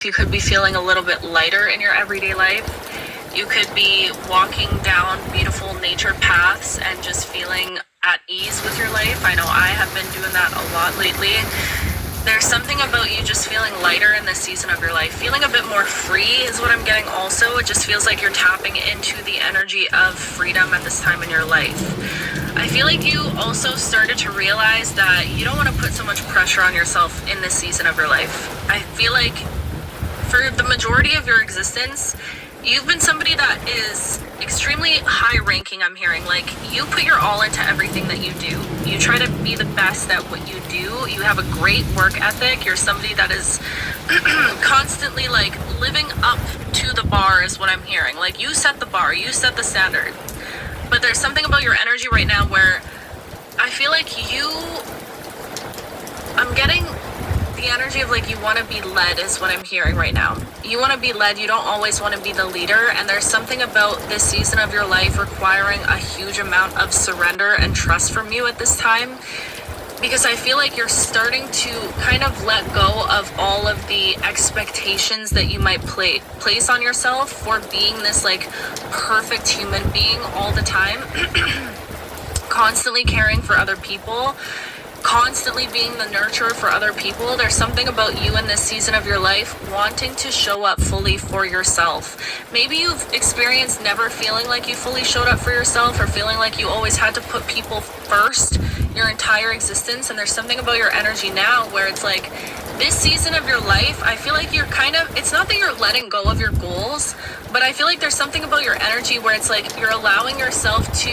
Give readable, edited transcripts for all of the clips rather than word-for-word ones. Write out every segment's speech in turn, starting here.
You could be feeling a little bit lighter in your everyday life. You could be walking down beautiful nature paths and just feeling at ease with your life. I know I have been doing that a lot lately. There's something about you just feeling lighter in this season of your life. Feeling a bit more free is what I'm getting also. It just feels like you're tapping into the energy of freedom at this time in your life. I feel like you also started to realize that you don't want to put so much pressure on yourself in this season of your life. I feel like for the majority of your existence, you've been somebody that is extremely high ranking, I'm hearing. Like, you put your all into everything that you do. You try to be the best at what you do. You have a great work ethic. You're somebody that is constantly, like, living up to the bar is what I'm hearing. Like, you set the bar. You set the standard. But there's something about your energy right now where I feel like I'm getting the energy of, like, you want to be led is what I'm hearing right now. You want to be led. You don't always want to be the leader. And there's something about this season of your life requiring a huge amount of surrender and trust from you at this time. Because I feel like you're starting to kind of let go of all of the expectations that you might place on yourself for being this, like, perfect human being all the time. Constantly caring for other people. Constantly being the nurturer for other people. There's something about you in this season of your life wanting to show up fully for yourself. Maybe you've experienced never feeling like you fully showed up for yourself, or feeling like you always had to put people first your entire existence. And there's something about your energy now where it's like, this season of your life, I feel like you're kind of, it's not that you're letting go of your goals, but I feel like there's something about your energy where it's like you're allowing yourself to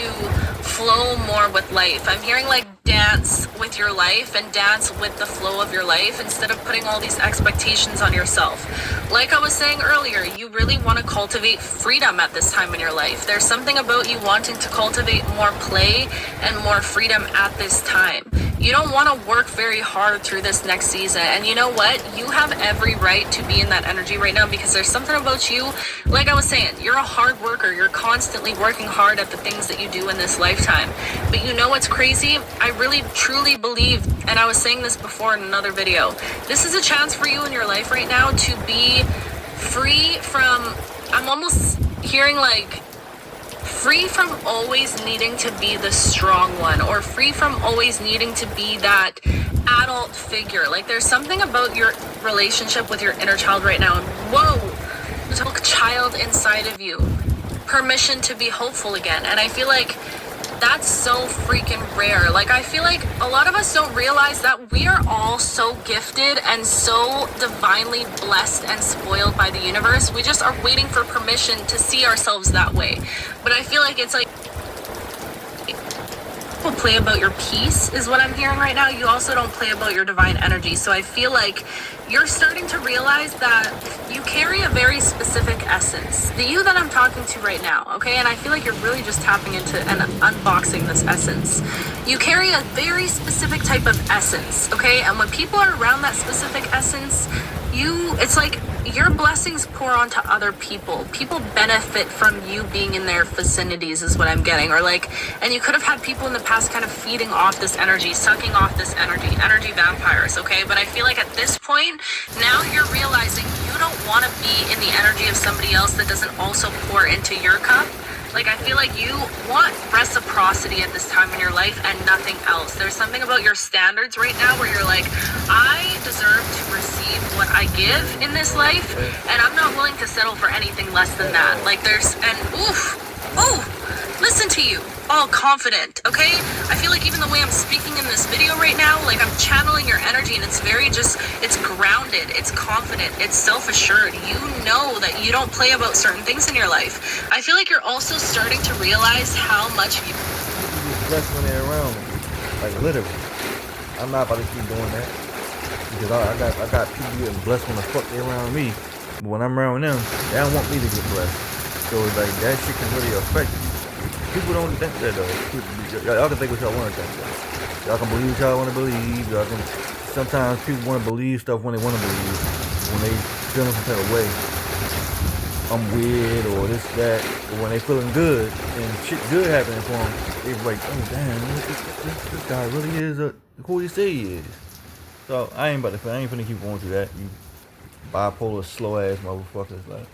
flow more with life. I'm hearing, like, dance with your life and dance with the flow of your life instead of putting all these expectations on yourself. Like I was saying earlier, you really want to cultivate freedom at this time in your life. There's something about you wanting to cultivate more play and more freedom at this time. You don't want to work very hard through this next season. And you know what? You have every right to be in that energy right now, because there's something about you, like I was saying, you're a hard worker. You're constantly working hard at the things that you do in this lifetime. But you know what's crazy? I really truly believe, and I was saying this before in another video, this is a chance for you in your life right now to be free from, I'm almost hearing like, free from always needing to be the strong one, or free from always needing to be that adult figure. Like, there's something about your relationship with your inner child right now, and whoa, there's a child inside of you. Permission to be hopeful again. And I feel like that's so freaking rare. Like, I feel like a lot of us don't realize that we are all so gifted and so divinely blessed and spoiled by the universe. We just are waiting for permission to see ourselves that way. But I feel like it's like, people play about your peace is what I'm hearing right now. You also don't play about your divine energy. So I feel like you're starting to realize that you carry a very specific essence. The you that I'm talking to right now, okay? And I feel like you're really just tapping into and unboxing this essence. You carry a very specific type of essence, okay? And when people are around that specific essence, it's like your blessings pour onto other people. People benefit from you being in their vicinities is what I'm getting. Or like, and you could have had people in the past kind of feeding off this energy, sucking off this energy vampires, okay? But I feel like at this point, now you're realizing you don't want to be in the energy of somebody else that doesn't also pour into your cup. Like, I feel like you want reciprocity at this time in your life and nothing else. There's something about your standards right now where you're like, I deserve to receive what I give in this life, and I'm not willing to settle for anything less than that. Like, listen to you, all confident, okay? I feel like even the way I'm speaking in this video right now, like, I'm channeling your energy, and it's very it's grounded, it's confident, it's self-assured. You know that you don't play about certain things in your life. I feel like you're also starting to realize how much you blessed when they're around me. Like, literally. I'm not about to keep doing that. Because I got people getting blessed when the fuck they around me. But when I'm around them, they don't want me to get blessed. So it's like, that shit can really affect you. People don't think that though. Y'all can think what y'all want to think though. Y'all can believe what y'all want to believe. Sometimes people want to believe stuff when they want to believe. When they feeling some type of way. I'm weird or this, that. But when they feeling good and shit good happening for them, they're like, oh damn, this guy really is who he say he is. So I ain't finna keep going through that. bipolar, slow ass motherfuckers, like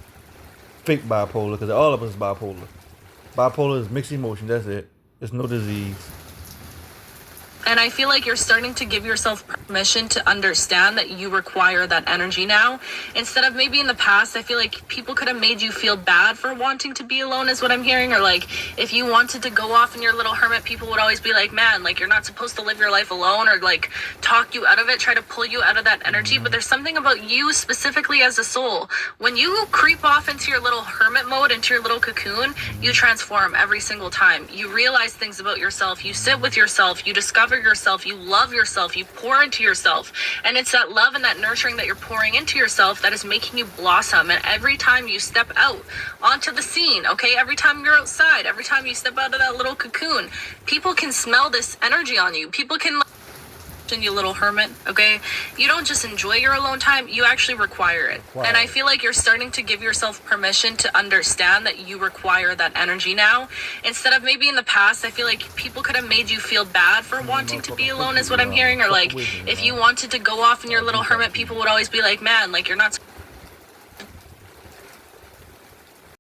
fake bipolar, because all of us is bipolar. Bipolar is mixed emotion. That's it. It's no disease. And I feel like you're starting to give yourself permission to understand that you require that energy now. Instead of maybe in the past, I feel like people could have made you feel bad for wanting to be alone, is what I'm hearing. Or like, if you wanted to go off in your little hermit, people would always be like, man, like, you're not supposed to live your life alone, or like talk you out of it, try to pull you out of that energy. But there's something about you specifically as a soul. When you creep off into your little hermit mode, into your little cocoon, you transform every single time. You realize things about yourself. You sit with yourself. You discover yourself, you love yourself, you pour into yourself, and it's that love and that nurturing that you're pouring into yourself that is making you blossom. And every time you step out onto the scene, okay, every time you're outside, every time you step out of that little cocoon, people can smell this energy on you. People can, you little hermit, okay? You don't just enjoy your alone time, you actually require it. Wow. And I feel like you're starting to give yourself permission to understand that you require that energy now. Instead of maybe in the past, I feel like people could have made you feel bad for wanting to be alone, is what I'm hearing. Or like, if you wanted to go off in your little hermit, people would always be like, man, like, you're not